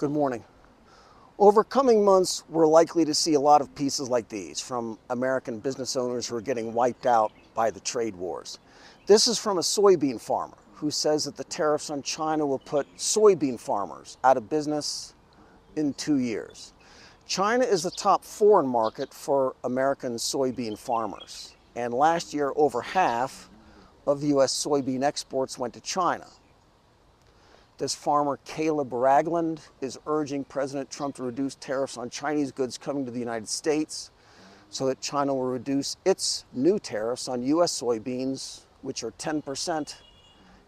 Good morning. Over coming months, we're likely to see a lot of pieces like these from American business owners who are getting wiped out by the trade wars. This is from a soybean farmer who says that the tariffs on China will put soybean farmers out of business in 2 years. China is the top foreign market for American soybean farmers. And last year, over half of U.S. soybean exports went to China. This farmer, Caleb Ragland, is urging President Trump to reduce tariffs on Chinese goods coming to the United States so that China will reduce its new tariffs on U.S. soybeans, which are 10%,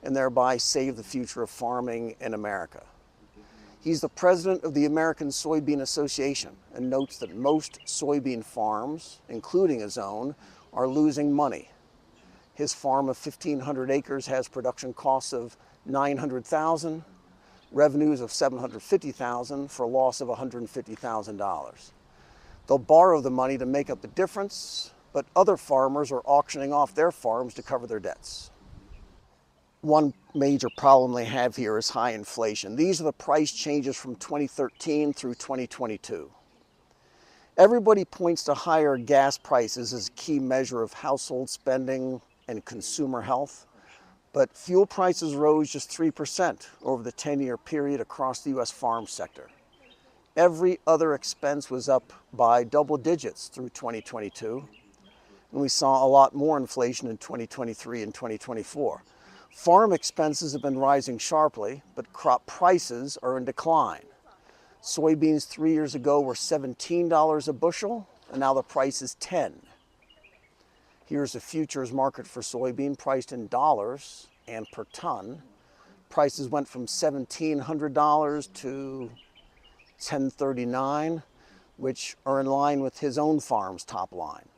and thereby save the future of farming in America. He's the president of the American Soybean Association and notes that most soybean farms, including his own, are losing money. His farm of 1,500 acres has production costs of $900,000, revenues of $750,000 for a loss of $150,000. They'll borrow the money to make up the difference, but other farmers are auctioning off their farms to cover their debts. One major problem they have here is high inflation. These are the price changes from 2013 through 2022. Everybody points to higher gas prices as a key measure of household spending and consumer health. But fuel prices rose just 3% over the 10-year period across the U.S. farm sector. Every other expense was up by double digits through 2022, and we saw a lot more inflation in 2023 and 2024. Farm expenses have been rising sharply, but crop prices are in decline. Soybeans 3 years ago were $17 a bushel, and now the price is $10. Here's a futures market for soybean priced in dollars and per ton. Prices went from $1,700 to $1,039, which are in line with his own farm's top line.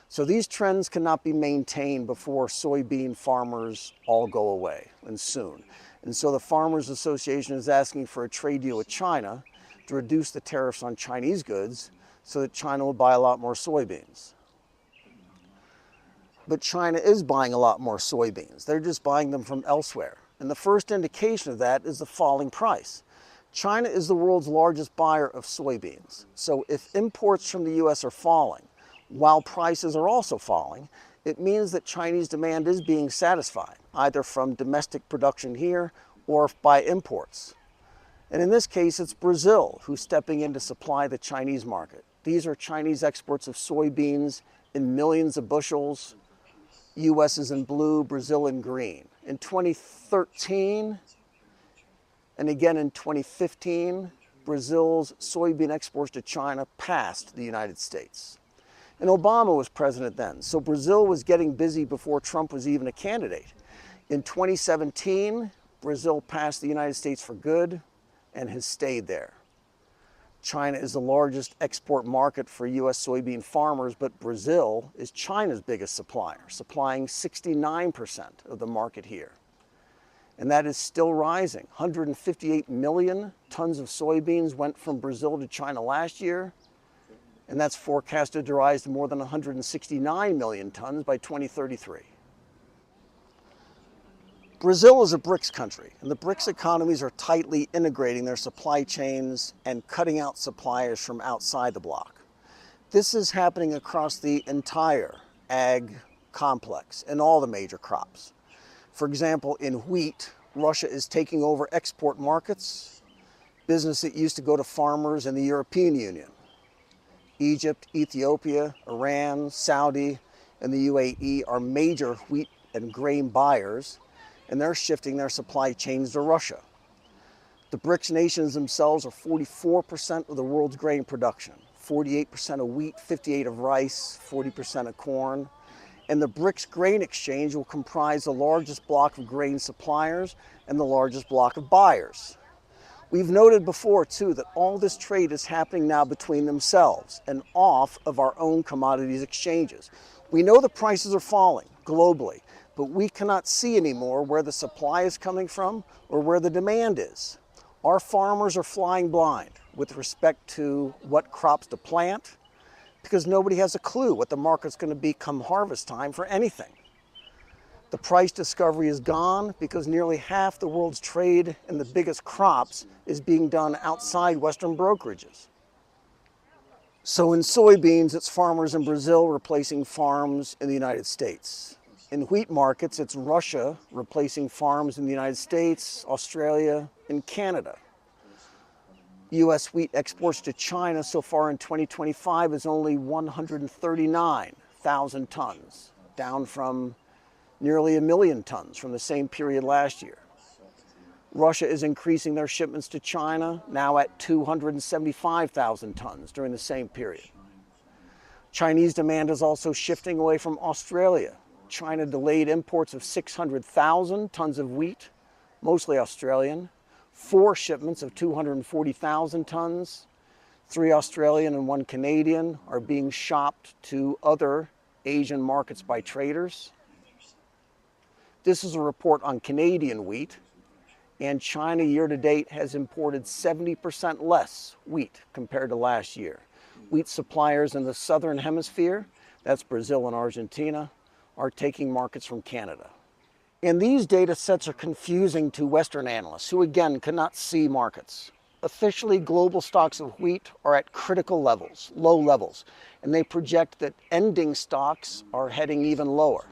So these trends cannot be maintained before soybean farmers all go away, and soon. And so the Farmers Association is asking for a trade deal with China to reduce the tariffs on Chinese goods so that China will buy a lot more soybeans. But China is buying a lot more soybeans. They're just buying them from elsewhere. And the first indication of that is the falling price. China is the world's largest buyer of soybeans. So if imports from the U.S. are falling, while prices are also falling, it means that Chinese demand is being satisfied, either from domestic production here or by imports. And in this case, it's Brazil who's stepping in to supply the Chinese market. These are Chinese exports of soybeans in millions of bushels. U.S. is in blue, Brazil in green. In 2013 and again in 2015, Brazil's soybean exports to China passed the United States. And Obama was president then, so Brazil was getting busy before Trump was even a candidate. In 2017, Brazil passed the United States for good and has stayed there. China is the largest export market for U.S. soybean farmers, but Brazil is China's biggest supplier, supplying 69% of the market here. And that is still rising. 158 million tons of soybeans went from Brazil to China last year, and that's forecasted to rise to more than 169 million tons by 2033. Brazil is a BRICS country, and the BRICS economies are tightly integrating their supply chains and cutting out suppliers from outside the bloc. This is happening across the entire ag complex in all the major crops. For example, in wheat, Russia is taking over export markets, business that used to go to farmers in the European Union. Egypt, Ethiopia, Iran, Saudi, and the UAE are major wheat and grain buyers, and they're shifting their supply chains to Russia. The BRICS nations themselves are 44% of the world's grain production, 48% of wheat, 58% of rice, 40% of corn. And the BRICS grain exchange will comprise the largest block of grain suppliers and the largest block of buyers. We've noted before, too, that all this trade is happening now between themselves and off of our own commodities exchanges. We know the prices are falling globally, but we cannot see anymore where the supply is coming from or where the demand is. Our farmers are flying blind with respect to what crops to plant because nobody has a clue what the market's going to be come harvest time for anything. The price discovery is gone because nearly half the world's trade in the biggest crops is being done outside Western brokerages. So in soybeans, it's farmers in Brazil replacing farms in the United States. In wheat markets, it's Russia replacing farms in the United States, Australia, and Canada. U.S. wheat exports to China so far in 2025 is only 139,000 tons, down from nearly 1 million tons from the same period last year. Russia is increasing their shipments to China, now at 275,000 tons during the same period. Chinese demand is also shifting away from Australia. China delayed imports of 600,000 tons of wheat, mostly Australian, 4 shipments of 240,000 tons, 3 Australian and 1 Canadian are being shopped to other Asian markets by traders. This is a report on Canadian wheat, and China year-to-date has imported 70% less wheat compared to last year. Wheat suppliers in the southern hemisphere, that's Brazil and Argentina, are taking markets from Canada. And these data sets are confusing to Western analysts who, again, cannot see markets. Officially, global stocks of wheat are at critical levels, low levels, and they project that ending stocks are heading even lower.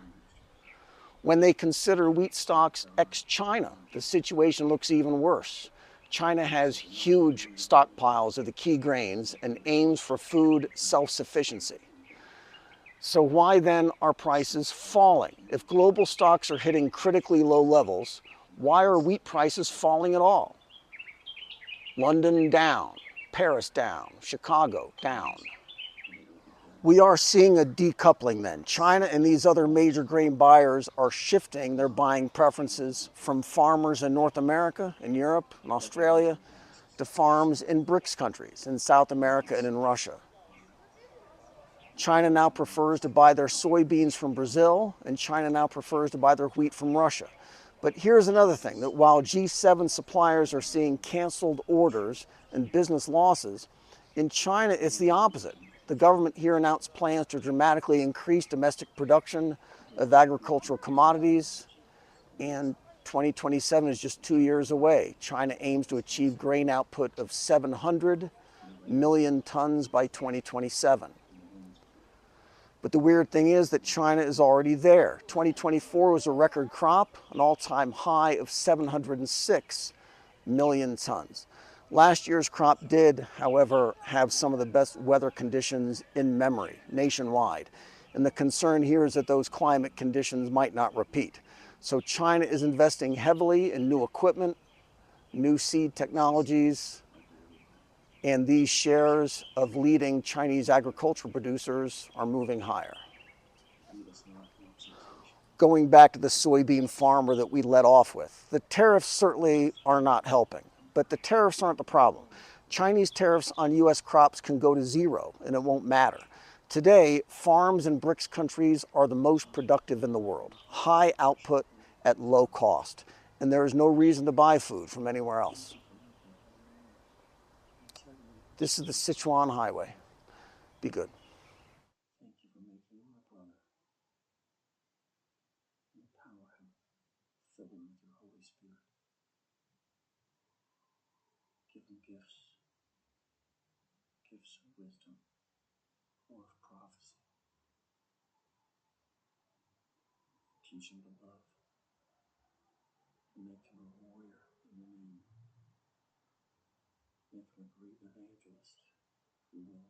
When they consider wheat stocks ex-China, the situation looks even worse. China has huge stockpiles of the key grains and aims for food self-sufficiency. So why then are prices falling? If global stocks are hitting critically low levels, why are wheat prices falling at all? London down, Paris down, Chicago down. We are seeing a decoupling then. China and these other major grain buyers are shifting their buying preferences from farmers in North America, in Europe, and Australia, to farms in BRICS countries, in South America and in Russia. China now prefers to buy their soybeans from Brazil, and China now prefers to buy their wheat from Russia. But here's another thing, that while G7 suppliers are seeing canceled orders and business losses, in China it's the opposite. The government here announced plans to dramatically increase domestic production of agricultural commodities, and 2027 is just 2 years away. China aims to achieve grain output of 700 million tons by 2027. But the weird thing is that China is already there. 2024 was a record crop, an all-time high of 706 million tons. Last year's crop did, however, have some of the best weather conditions in memory nationwide. And the concern here is that those climate conditions might not repeat. So China is investing heavily in new equipment, new seed technologies, and these shares of leading Chinese agricultural producers are moving higher. Going back to the soybean farmer that we led off with, the tariffs certainly are not helping. But the tariffs aren't the problem. Chinese tariffs on U.S. crops can go to 0 and it won't matter. Today, farms in BRICS countries are the most productive in the world. High output at low cost. And there is no reason to buy food from anywhere else. This is the Sichuan Highway. Be good. Thank you for making him my brother. Empower him. Fill him with your Holy Spirit. Give him gifts. Gifts of wisdom or of prophecy. Teach him to love. Make him a warrior in your name. Make him a great evangelist who will